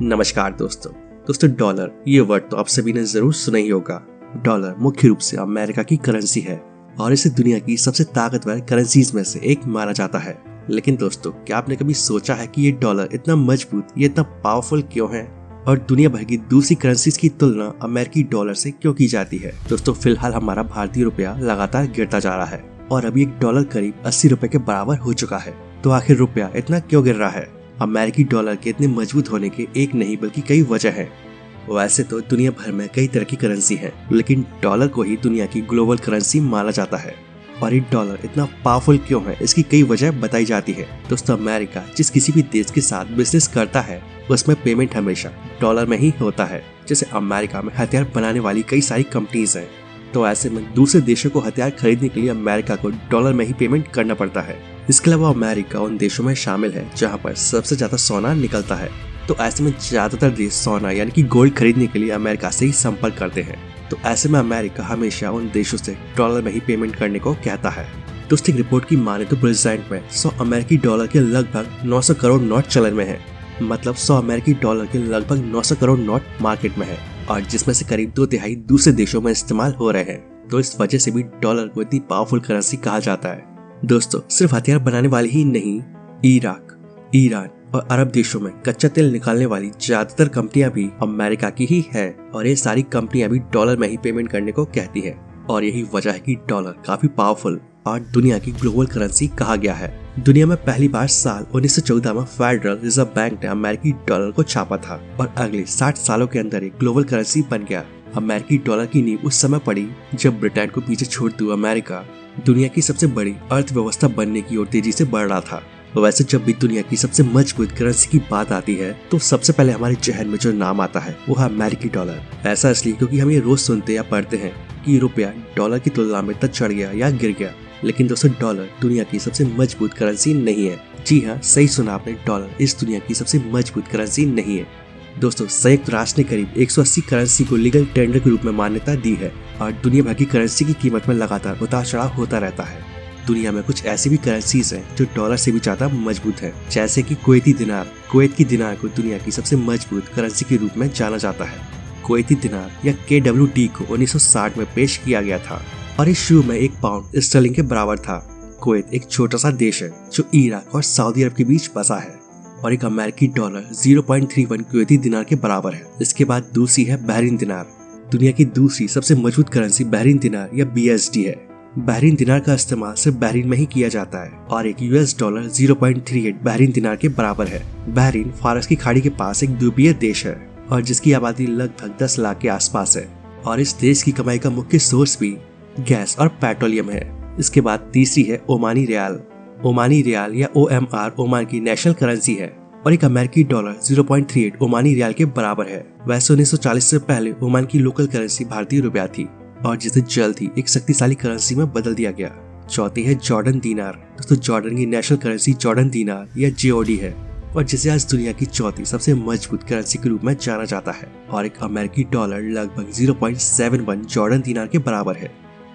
नमस्कार दोस्तों डॉलर ये वर्ड तो आप सभी ने जरूर सुना ही होगा। डॉलर मुख्य रूप से अमेरिका की करेंसी है और इसे दुनिया की सबसे ताकतवर करेंसीज में से एक माना जाता है। लेकिन दोस्तों, क्या आपने कभी सोचा है कि ये डॉलर इतना मजबूत, ये इतना पावरफुल क्यों है और दुनिया भर की दूसरी करेंसीज की तुलना अमेरिकी डॉलर से क्यों की जाती है? दोस्तों, फिलहाल हमारा भारतीय रुपया लगातार गिरता जा रहा है और अभी एक डॉलर करीब 80 रुपए के बराबर हो चुका है। तो आखिर रुपया इतना क्यों गिर रहा है? अमेरिकी डॉलर के इतने मजबूत होने के एक नहीं बल्कि कई वजह हैं। वैसे तो दुनिया भर में कई तरह की करेंसी है, लेकिन डॉलर को ही दुनिया की ग्लोबल करेंसी माना जाता है। और ये डॉलर इतना पावरफुल क्यों है, इसकी कई वजह बताई जाती है। दोस्तों, अमेरिका जिस किसी भी देश के साथ बिजनेस करता है उसमें पेमेंट हमेशा डॉलर में ही होता है। जैसे अमेरिका में हथियार बनाने वाली कई सारी कंपनीज हैं, तो ऐसे में दूसरे देशों को हथियार खरीदने के लिए अमेरिका को डॉलर में ही पेमेंट करना पड़ता है। इसके अलावा अमेरिका उन देशों में शामिल है जहां पर सबसे ज्यादा सोना निकलता है, तो ऐसे में ज्यादातर देश सोना यानी कि गोल्ड खरीदने के लिए अमेरिका से ही संपर्क करते हैं। तो ऐसे में अमेरिका हमेशा उन देशों से डॉलर में ही पेमेंट करने को कहता है। दोस्तों, रिपोर्ट की माने तो प्रेजेंट में 100 अमेरिकी डॉलर के लगभग 900 करोड़ नोट चलन में है। मतलब 100 अमेरिकी डॉलर के लगभग 900 करोड़ नोट मार्केट में है और जिसमें से करीब 2/3 दूसरे देशों में इस्तेमाल हो रहे हैं। तो इस वजह से भी डॉलर को इतनी पावरफुल करेंसी कहा जाता है। दोस्तों, सिर्फ हथियार बनाने वाले ही नहीं, इराक, ईरान और अरब देशों में कच्चा तेल निकालने वाली ज्यादातर कंपनियां भी अमेरिका की ही है और ये सारी कंपनियां भी डॉलर में ही पेमेंट करने को कहती है। और यही वजह है कि डॉलर काफी पावरफुल और दुनिया की ग्लोबल करेंसी कहा गया है। दुनिया में पहली बार साल 1914 में फेडरल रिजर्व बैंक ने अमेरिकी डॉलर को छापा था और अगले 60 सालों के अंदर एक ग्लोबल करेंसी बन गया। अमेरिकी डॉलर की नींव उस समय पड़ी जब ब्रिटेन को पीछे छोड़ते हुए अमेरिका दुनिया की सबसे बड़ी अर्थव्यवस्था बनने की ओर तेजी से बढ़ रहा था। वैसे जब भी दुनिया की सबसे मजबूत करेंसी की बात आती है तो सबसे पहले हमारे जहन में जो नाम आता है वो है अमेरिकी डॉलर। ऐसा इसलिए क्योंकि हम ये रोज सुनते या पढ़ते हैं कि रुपया डॉलर की तुलना में इतना चढ़ गया या गिर गया। लेकिन दोस्तों, डॉलर दुनिया की सबसे मजबूत करेंसी नहीं है। जी हाँ, सही सुना आपने, डॉलर इस दुनिया की सबसे मजबूत करेंसी नहीं है। दोस्तों, संयुक्त राष्ट्र ने करीब 180 करेंसी को लीगल टेंडर के रूप में मान्यता दी है और दुनिया भर की करेंसी की कीमत में लगातार उतार चढ़ाव होता रहता है। दुनिया में कुछ ऐसी भी करेंसीज हैं जो डॉलर से भी ज्यादा मजबूत है, जैसे कि कुवैती दिनार। कुवैत की दिनार को दुनिया की सबसे मजबूत करेंसी के रूप में जाना जाता है। कुवैती दिनार या KWD को 1960 में पेश किया गया था और इस शुरू में 1 पाउंड स्टर्लिंग के बराबर था। कुवैत एक छोटा सा देश है जो इराक और सऊदी अरब के बीच बसा है और एक अमेरिकी डॉलर 0.31 कुवैती दिनार के बराबर है। इसके बाद दूसरी है बहरीन दिनार। दुनिया की दूसरी सबसे मजबूत करेंसी बहरीन दिनार या BSD है। बहरीन दिनार का इस्तेमाल सिर्फ बहरीन में ही किया जाता है और एक US डॉलर 0.38 बहरीन दिनार के बराबर है। बहरीन फारस की खाड़ी के पास एक द्वीपीय देश है और जिसकी आबादी लगभग 10 लाख के आसपास है और इस देश की कमाई का मुख्य सोर्स भी गैस और पेट्रोलियम है। इसके बाद तीसरी है ओमानी रियाल। ओमानी रियाल या OMR ओमान की नेशनल करेंसी है और एक अमेरिकी डॉलर 0.38 ओमानी रियाल के बराबर है। वैसे 1940 से पहले ओमान की लोकल करेंसी भारतीय रुपया थी और जिसे जल्द ही एक शक्तिशाली करेंसी में बदल दिया गया। चौथी है जॉर्डन दीनार। दोस्तों, जॉर्डन की नेशनल करेंसी जॉर्डन दीनार या JOD है और जिसे आज दुनिया की चौथी सबसे मजबूत करेंसी के रूप में जाना जाता है और एक अमेरिकी डॉलर लगभग 0.71 जॉर्डन दीनार के बराबर है।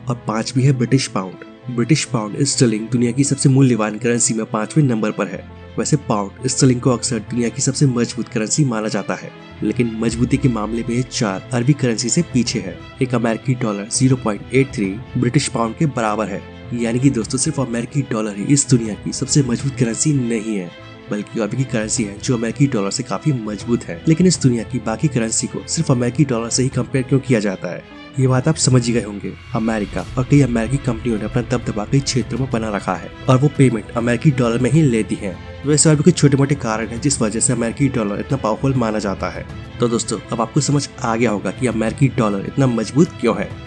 और पांचवी है British pound. British pound sterling दुनिया की सबसे मूल्यवान करेंसी में 5वें नंबर पर है। वैसे पाउंड स्टर्लिंग को अक्सर दुनिया की सबसे मजबूत करेंसी माना जाता है, लेकिन मजबूती के मामले में ये 4 अरबी करेंसी से पीछे है। एक अमेरिकी डॉलर 0.83 ब्रिटिश पाउंड के बराबर है। यानी कि दोस्तों, सिर्फ अमेरिकी डॉलर ही इस दुनिया की सबसे मजबूत करेंसी नहीं है, बल्कि और भी करेंसी है जो अमेरिकी डॉलर से काफी मजबूत है। लेकिन इस दुनिया की बाकी करेंसी को सिर्फ अमेरिकी डॉलर से ही कंपेयर क्यों किया जाता है, ये बात आप समझ ही गए होंगे। अमेरिका और कई अमेरिकी कंपनियों ने अपना दबदबा कई क्षेत्रों में बना रखा है और वो पेमेंट अमेरिकी डॉलर में ही लेती हैं। वैसे और भी कुछ छोटे मोटे कारण हैं जिस वजह से अमेरिकी डॉलर इतना पावरफुल माना जाता है। तो दोस्तों, अब आपको समझ आ गया होगा कि अमेरिकी डॉलर इतना मजबूत क्यों है।